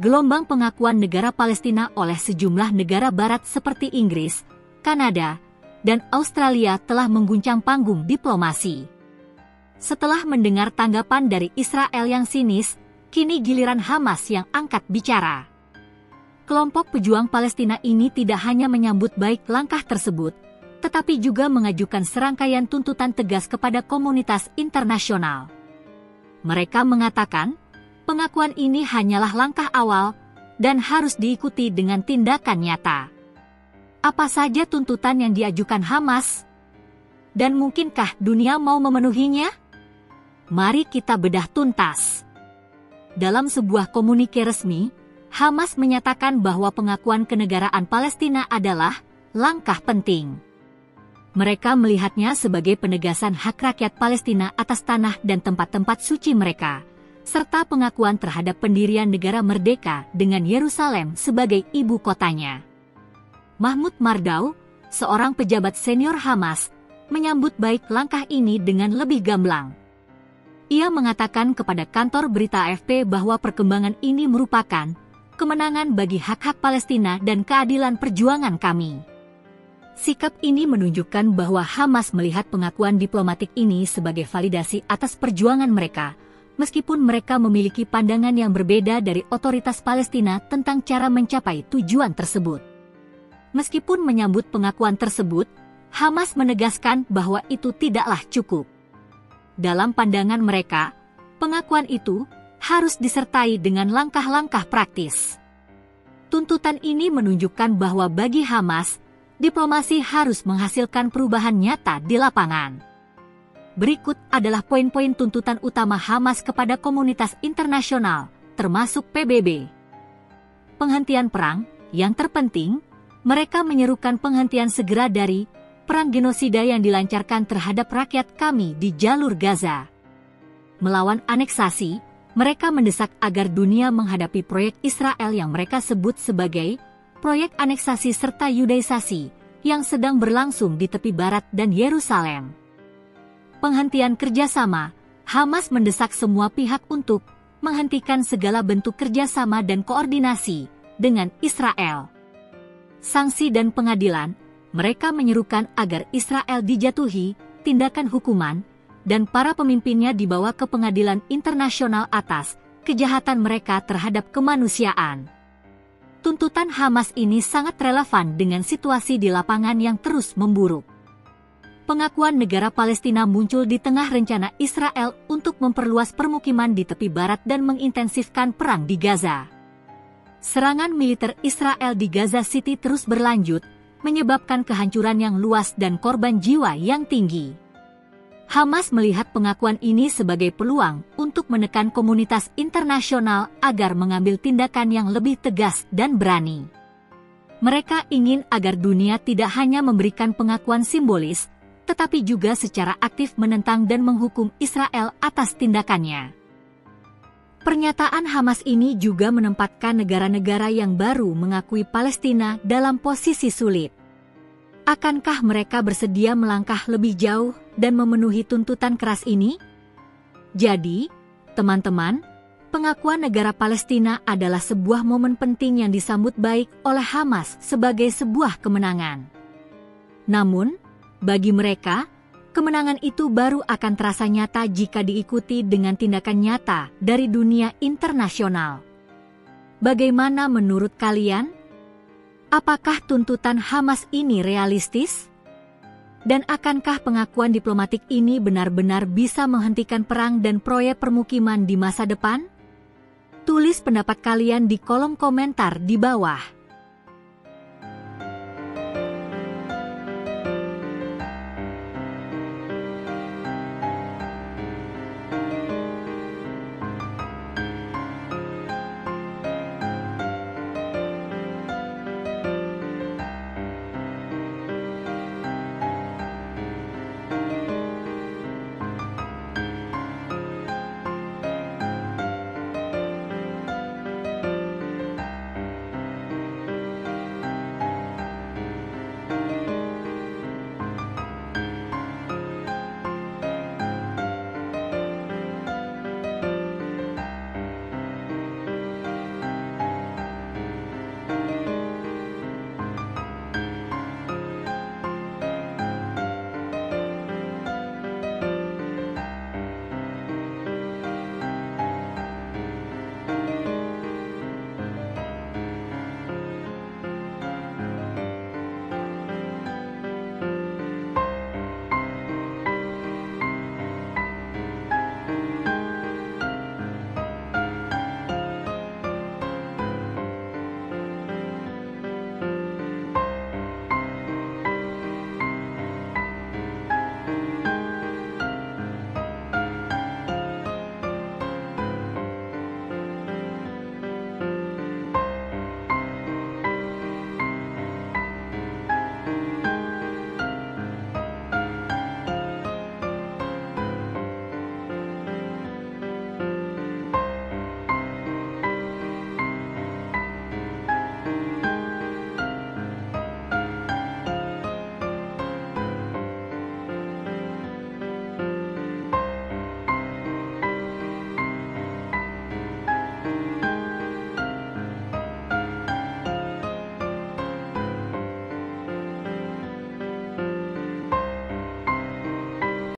gelombang pengakuan negara Palestina oleh sejumlah negara barat seperti Inggris, Kanada, dan Australia telah mengguncang panggung diplomasi. Setelah mendengar tanggapan dari Israel yang sinis, kini giliran Hamas yang angkat bicara. Kelompok pejuang Palestina ini tidak hanya menyambut baik langkah tersebut, tetapi juga mengajukan serangkaian tuntutan tegas kepada komunitas internasional. Mereka mengatakan, pengakuan ini hanyalah langkah awal dan harus diikuti dengan tindakan nyata. Apa saja tuntutan yang diajukan Hamas? Dan mungkinkah dunia mau memenuhinya? Mari kita bedah tuntas. Dalam sebuah komunike resmi, Hamas menyatakan bahwa pengakuan kenegaraan Palestina adalah langkah penting. Mereka melihatnya sebagai penegasan hak rakyat Palestina atas tanah dan tempat-tempat suci mereka, serta pengakuan terhadap pendirian negara merdeka dengan Yerusalem sebagai ibu kotanya. Mahmud Mardau, seorang pejabat senior Hamas, menyambut baik langkah ini dengan lebih gamblang. Ia mengatakan kepada kantor berita AFP bahwa perkembangan ini merupakan kemenangan bagi hak-hak Palestina dan keadilan perjuangan kami. Sikap ini menunjukkan bahwa Hamas melihat pengakuan diplomatik ini sebagai validasi atas perjuangan mereka, meskipun mereka memiliki pandangan yang berbeda dari otoritas Palestina tentang cara mencapai tujuan tersebut. Meskipun menyambut pengakuan tersebut, Hamas menegaskan bahwa itu tidaklah cukup. Dalam pandangan mereka, pengakuan itu harus disertai dengan langkah-langkah praktis. Tuntutan ini menunjukkan bahwa bagi Hamas, diplomasi harus menghasilkan perubahan nyata di lapangan. Berikut adalah poin-poin tuntutan utama Hamas kepada komunitas internasional, termasuk PBB. Penghentian perang, yang terpenting, mereka menyerukan penghentian segera dari perang genosida yang dilancarkan terhadap rakyat kami di jalur Gaza. Melawan aneksasi, mereka mendesak agar dunia menghadapi proyek Israel yang mereka sebut sebagai proyek aneksasi serta Yudaisasi yang sedang berlangsung di tepi barat dan Yerusalem. Penghentian kerjasama, Hamas mendesak semua pihak untuk menghentikan segala bentuk kerjasama dan koordinasi dengan Israel. Sanksi dan pengadilan, mereka menyerukan agar Israel dijatuhi tindakan hukuman dan para pemimpinnya dibawa ke pengadilan internasional atas kejahatan mereka terhadap kemanusiaan. Tuntutan Hamas ini sangat relevan dengan situasi di lapangan yang terus memburuk. Pengakuan negara Palestina muncul di tengah rencana Israel untuk memperluas permukiman di tepi barat dan mengintensifkan perang di Gaza. Serangan militer Israel di Gaza City terus berlanjut, menyebabkan kehancuran yang luas dan korban jiwa yang tinggi. Hamas melihat pengakuan ini sebagai peluang untuk menekan komunitas internasional agar mengambil tindakan yang lebih tegas dan berani. Mereka ingin agar dunia tidak hanya memberikan pengakuan simbolis, tetapi juga secara aktif menentang dan menghukum Israel atas tindakannya. Pernyataan Hamas ini juga menempatkan negara-negara yang baru mengakui Palestina dalam posisi sulit. Akankah mereka bersedia melangkah lebih jauh dan memenuhi tuntutan keras ini? Jadi, teman-teman, pengakuan negara Palestina adalah sebuah momen penting yang disambut baik oleh Hamas sebagai sebuah kemenangan. Namun, bagi mereka, kemenangan itu baru akan terasa nyata jika diikuti dengan tindakan nyata dari dunia internasional. Bagaimana menurut kalian? Apakah tuntutan Hamas ini realistis? Dan akankah pengakuan diplomatik ini benar-benar bisa menghentikan perang dan proyek permukiman di masa depan? Tulis pendapat kalian di kolom komentar di bawah.